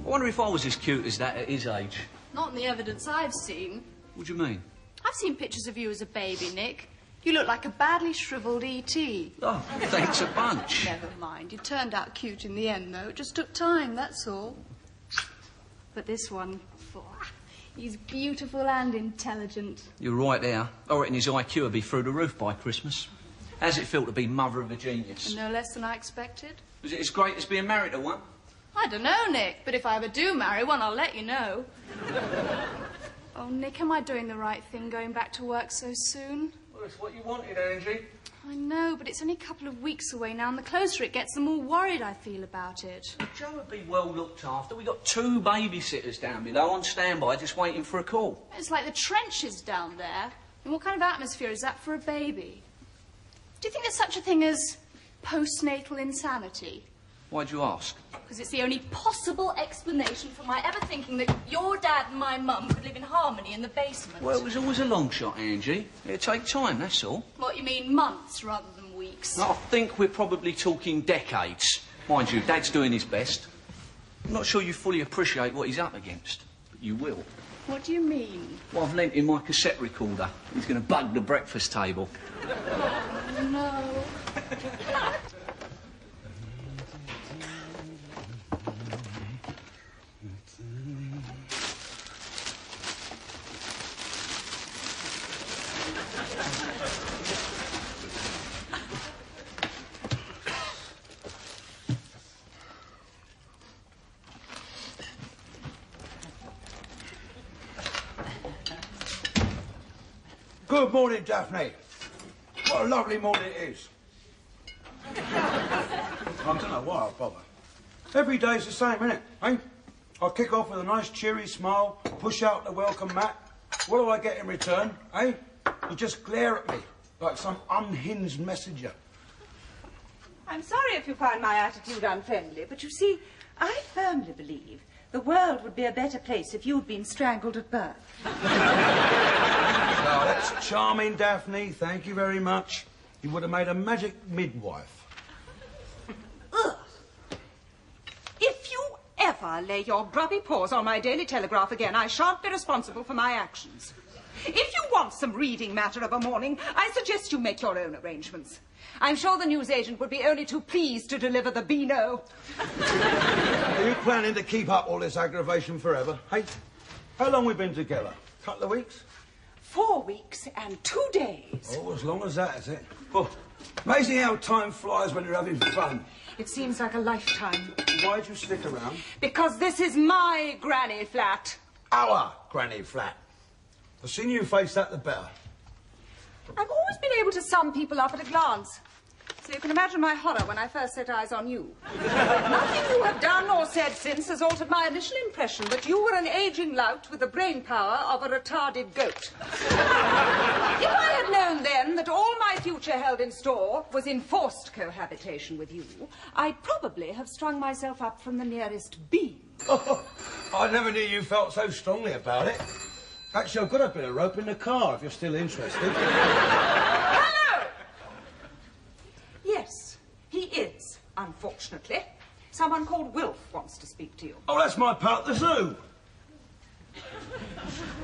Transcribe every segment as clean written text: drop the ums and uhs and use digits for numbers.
I wonder if I was as cute as that at his age. Not in the evidence I've seen. What do you mean? I've seen pictures of you as a baby, Nick. You look like a badly shrivelled E.T. Oh, thanks a bunch. Never mind. You turned out cute in the end, though. It just took time, that's all. But this one, he's beautiful and intelligent. You're right there. I reckon his IQ will be through the roof by Christmas. How's it feel to be mother of a genius? And no less than I expected. Was it as great as being married to one? I don't know, Nick, but if I ever do marry one, I'll let you know. Oh, Nick, am I doing the right thing going back to work so soon? Well, it's what you wanted, Angie. I know, but it's only a couple of weeks away now, and the closer it gets, the more worried I feel about it. Joe would be well looked after. We got 2 babysitters down below on standby, just waiting for a call. It's like the trenches down there. And what kind of atmosphere is that for a baby? Do you think there's such a thing as postnatal insanity? Why'd you ask? Because it's the only possible explanation for my ever thinking that your dad and my mum could live in harmony in the basement. Well, it was always a long shot, Angie. It'd take time, that's all. What, you mean months rather than weeks? I think we're probably talking decades. Mind you, Dad's doing his best. I'm not sure you fully appreciate what he's up against, but you will. What do you mean? Well, I've lent him my cassette recorder. He's going to bug the breakfast table. Oh, no. Good morning, Daphne. What a lovely morning it is. I don't know why I bother. Every day's the same, isn't it, eh? I kick off with a nice cheery smile, push out the welcome mat. What do I get in return, eh? You just glare at me like some unhinged messenger. I'm sorry if you find my attitude unfriendly, but you see, I firmly believe the world would be a better place if you'd been strangled at birth. Oh, that's charming, Daphne. Thank you very much. You would have made a magic midwife. Ugh. If you ever lay your grubby paws on my Daily Telegraph again, I shan't be responsible for my actions. If you want some reading matter of a morning, I suggest you make your own arrangements. I'm sure the newsagent would be only too pleased to deliver the Beano. Are you planning to keep up all this aggravation forever, hey? How long we been together? Couple of weeks? 4 weeks and 2 days. Oh, as long as that, is it? Oh, amazing how time flies when you're having fun. It seems like a lifetime. Why'd you stick around? Because this is my granny flat. Our granny flat. The sooner you face that, the better. I've always been able to sum people up at a glance. So you can imagine my horror when I first set eyes on you. Nothing you have done or said since has altered my initial impression that you were an aging lout with the brain power of a retarded goat. If I had known then that all my future held in store was enforced cohabitation with you, I'd probably have strung myself up from the nearest beam. Oh, I never knew you felt so strongly about it. Actually, I've got a bit of rope in the car if you're still interested. Hello! Yes, he is, unfortunately. Someone called Wilf wants to speak to you. Oh, that's my pal at the zoo.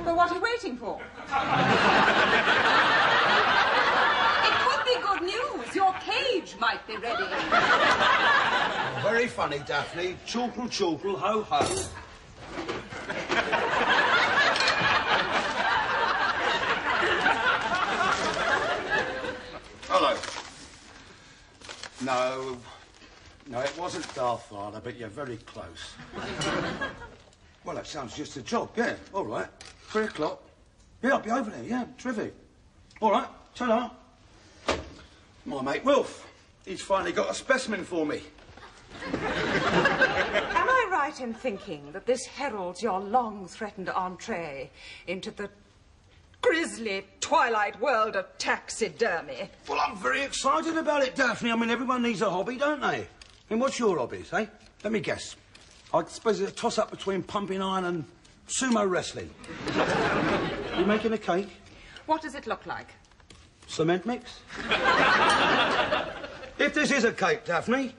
Well, what are you waiting for? It could be good news. Your cage might be ready. Very funny, Daphne. Chortle, chortle, ho, ho. Hello. No, it wasn't Darth Vader, but you're very close. Well, that sounds just a job, yeah. All right. 3 o'clock. Yeah, I'll be over there, yeah. Terrific. All right, ta-da. My mate Wilf. He's finally got a specimen for me. Am I right in thinking that this heralds your long-threatened entree into the grisly twilight world of taxidermy? Well, I'm very excited about it, Daphne. I mean, everyone needs a hobby, don't they? I mean, what's your hobbies, eh? Let me guess. I suppose it's a toss-up between pumping iron and sumo wrestling. You making a cake? What does it look like? Cement mix? If this is a cake, Daphne,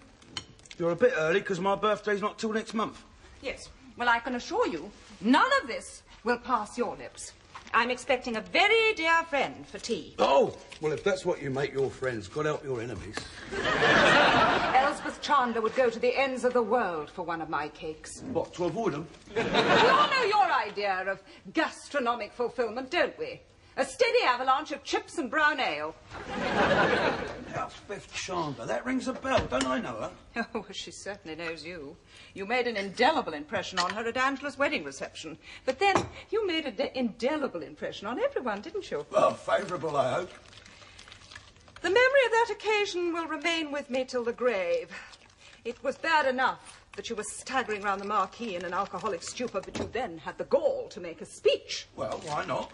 you're a bit early because my birthday's not till next month. Yes, Well, I can assure you, none of this will pass your lips. I'm expecting a very dear friend for tea. Oh, well, if that's what you make your friends, God help your enemies. Elspeth Chandler would go to the ends of the world for one of my cakes. What, to avoid them? We all know your idea of gastronomic fulfillment, don't we? A steady avalanche of chips and brown ale. Elspeth Chandler, that rings a bell. Don't I know her? Oh, she certainly knows you. You made an indelible impression on her at Angela's wedding reception. But then you made an indelible impression on everyone, didn't you? Well, favourable, I hope. The memory of that occasion will remain with me till the grave. It was bad enough that you were staggering round the marquee in an alcoholic stupor, but you then had the gall to make a speech. Well, why not?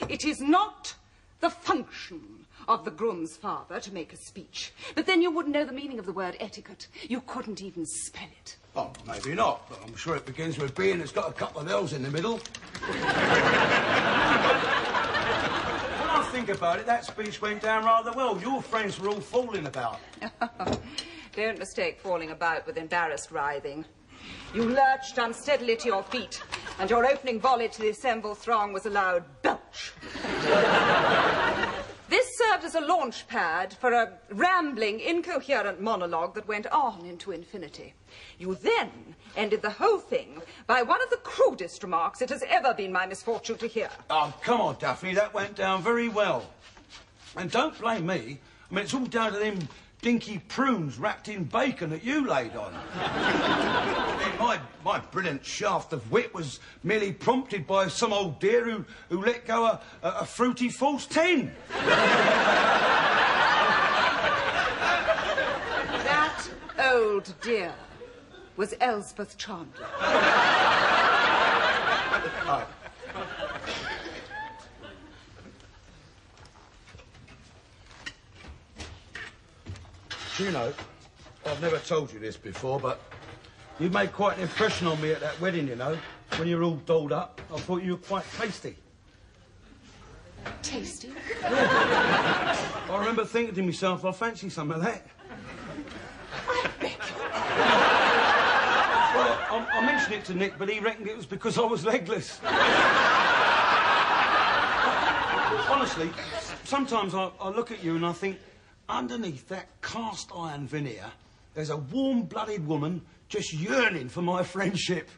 It is not the function of the groom's father to make a speech. But then you wouldn't know the meaning of the word etiquette. You couldn't even spell it. Oh, maybe not, but I'm sure it begins with B and it's got a couple of L's in the middle. When I think about it, that speech went down rather well. Your friends were all falling about. Don't mistake falling about with embarrassed writhing. You lurched unsteadily to your feet, and your opening volley to the assembled throng was a loud belch. This served as a launch pad for a rambling, incoherent monologue that went on into infinity. You then ended the whole thing by one of the crudest remarks it has ever been my misfortune to hear. Oh, come on, Daphne, that went down very well. And don't blame me. I mean, it's all down to them dinky prunes wrapped in bacon that you laid on. I mean, my brilliant shaft of wit was merely prompted by some old dear who let go a fruity false 10. That old dear was Elspeth Chandler. Oh. Do you know, I've never told you this before, but you made quite an impression on me at that wedding, you know, when you were all dolled up. I thought you were quite tasty. Tasty? I remember thinking to myself, I fancy some of that. I beg you. Well, I mentioned it to Nick, but he reckoned it was because I was legless. Honestly, sometimes I look at you and I think, underneath that cast iron veneer, there's a warm-blooded woman just yearning for my friendship.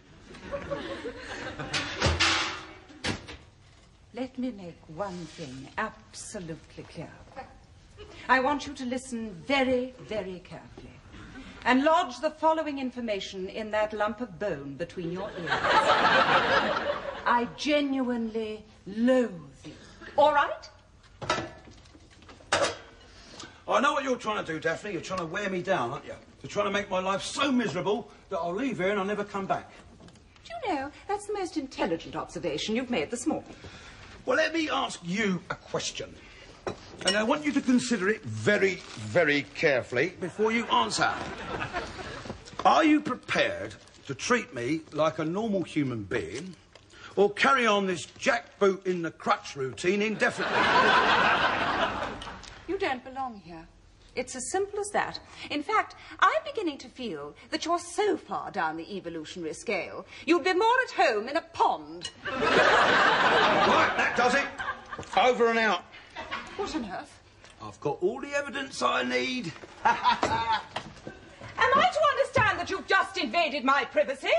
Let me make one thing absolutely clear. I want you to listen very, very carefully and lodge the following information in that lump of bone between your ears. I genuinely loathe you. All right? I know what you're trying to do, Daphne. You're trying to wear me down, aren't you? You're trying to make my life so miserable that I'll leave here and I'll never come back. Do you know, that's the most intelligent observation you've made this morning. Well, let me ask you a question. And I want you to consider it very, very carefully before you answer. Are you prepared to treat me like a normal human being or carry on this jackboot in the crutch routine indefinitely? You don't belong here. It's as simple as that. In fact, I'm beginning to feel that you're so far down the evolutionary scale, you'd be more at home in a pond. Right, that does it. Over and out. What on earth? I've got all the evidence I need. Am I to understand that you've just invaded my privacy?